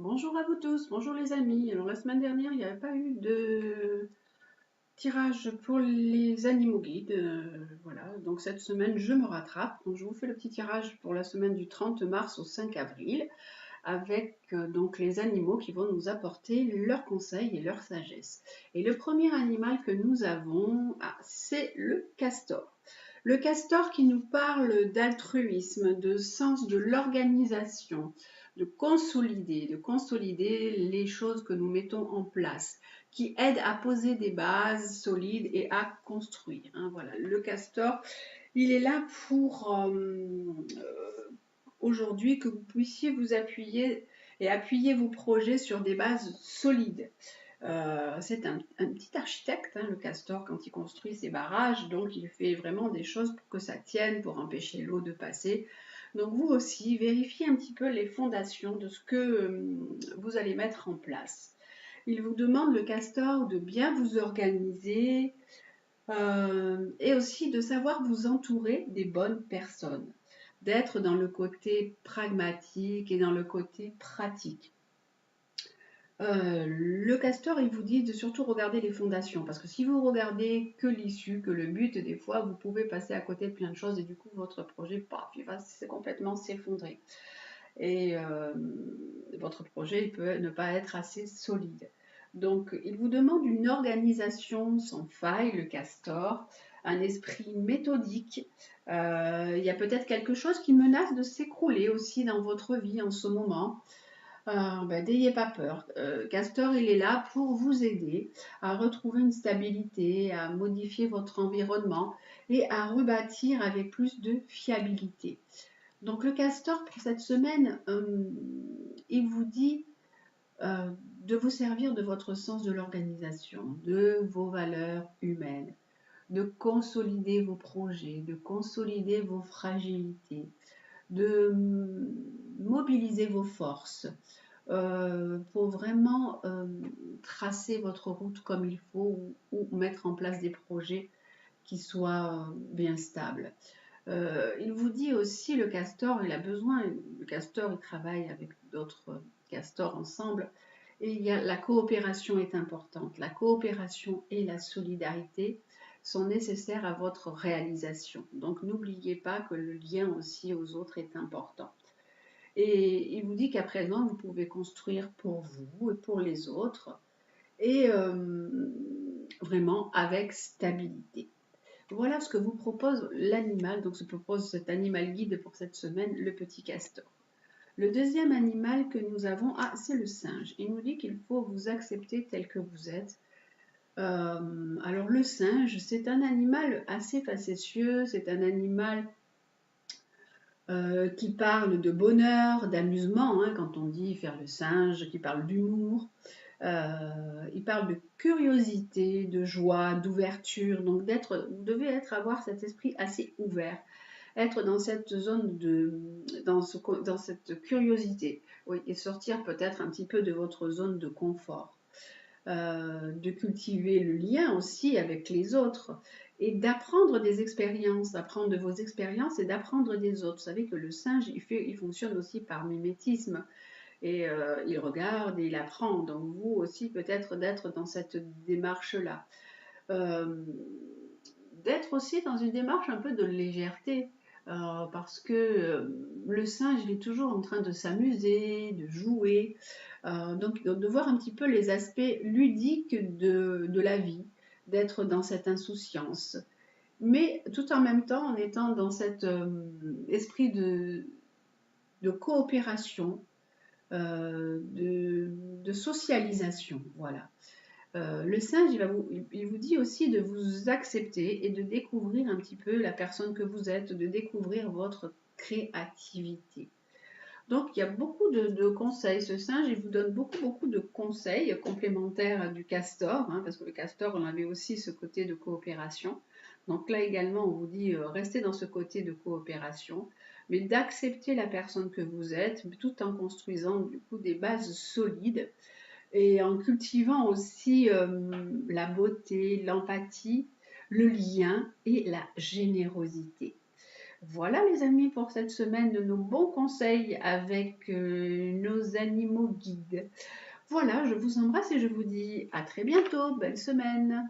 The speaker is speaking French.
Bonjour à vous tous, bonjour les amis. Alors la semaine dernière, il n'y avait pas eu de tirage pour les animaux guides. Voilà, donc cette semaine, je me rattrape. Donc je vous fais le petit tirage pour la semaine du 30 mars au 5 avril avec donc les animaux qui vont nous apporter leurs conseils et leur sagesse. Et le premier animal que nous avons, c'est le castor. Le castor qui nous parle d'altruisme, de sens de l'organisation, de consolider les choses que nous mettons en place, qui aide à poser des bases solides et à construire. Hein, voilà, le castor, il est là pour aujourd'hui que vous puissiez vous appuyer et appuyer vos projets sur des bases solides. C'est un petit architecte, hein, le castor, quand il construit ses barrages, donc il fait vraiment des choses pour que ça tienne, pour empêcher l'eau de passer. Donc vous aussi, vérifiez un petit peu les fondations de ce que vous allez mettre en place. Il vous demande, le castor, de bien vous organiser et aussi de savoir vous entourer des bonnes personnes, d'être dans le côté pragmatique et dans le côté pratique. Le castor, il vous dit de surtout regarder les fondations, parce que si vous regardez que l'issue, que le but, des fois, vous pouvez passer à côté de plein de choses et du coup, votre projet, paf, il va complètement s'effondrer. Et votre projet, il peut ne pas être assez solide. Donc, il vous demande une organisation sans faille, le castor, un esprit méthodique. Il y a peut-être quelque chose qui menace de s'écrouler aussi dans votre vie en ce moment. N'ayez pas peur. Castor, il est là pour vous aider à retrouver une stabilité, à modifier votre environnement et à rebâtir avec plus de fiabilité. Donc le castor pour cette semaine, il vous dit euh, de vous servir de votre sens de l'organisation, de vos valeurs humaines, de consolider vos projets, de consolider vos fragilités, de mobiliser vos forces pour vraiment tracer votre route comme il faut ou mettre en place des projets qui soient bien stables. Il vous dit aussi, le castor, il a besoin, le castor, il travaille avec d'autres castors ensemble, et la coopération est importante. La coopération et la solidarité sont nécessaires à votre réalisation. Donc n'oubliez pas que le lien aussi aux autres est important. Et il vous dit qu'à présent, vous pouvez construire pour vous et pour les autres, et vraiment avec stabilité. Voilà ce que vous propose l'animal, donc se propose cet animal guide pour cette semaine, le petit castor. Le deuxième animal que nous avons, c'est le singe. Il nous dit qu'il faut vous accepter tel que vous êtes. Alors le singe, c'est un animal assez facétieux, c'est un animal qui parle de bonheur, d'amusement, hein, quand on dit faire le singe, qui parle d'humour. Il parle de curiosité, de joie, d'ouverture. Donc vous devez avoir cet esprit assez ouvert, être dans cette zone dans cette curiosité, oui, et sortir peut-être un petit peu de votre zone de confort. De cultiver le lien aussi avec les autres et d'apprendre des expériences, d'apprendre de vos expériences et d'apprendre des autres. Vous savez que le singe, il fonctionne aussi par mimétisme et il regarde et il apprend. Donc vous aussi peut-être d'être dans cette démarche-là. Euh, D'être aussi dans une démarche un peu de légèreté. Parce que le singe, il est toujours en train de s'amuser, de jouer, donc de voir un petit peu les aspects ludiques de la vie, d'être dans cette insouciance, mais tout en même temps en étant dans cet esprit de coopération, de socialisation, voilà. Le singe, il vous dit aussi de vous accepter et de découvrir un petit peu la personne que vous êtes, de découvrir votre créativité. Donc, il y a beaucoup de conseils. Ce singe, il vous donne beaucoup de conseils complémentaires du castor, hein, parce que le castor, on avait aussi ce côté de coopération. Donc là également, on vous dit, restez dans ce côté de coopération, mais d'accepter la personne que vous êtes, tout en construisant du coup des bases solides et en cultivant aussi la beauté, l'empathie, le lien et la générosité. Voilà les amis pour cette semaine de nos bons conseils avec nos animaux guides. Voilà, je vous embrasse et je vous dis à très bientôt. Belle semaine.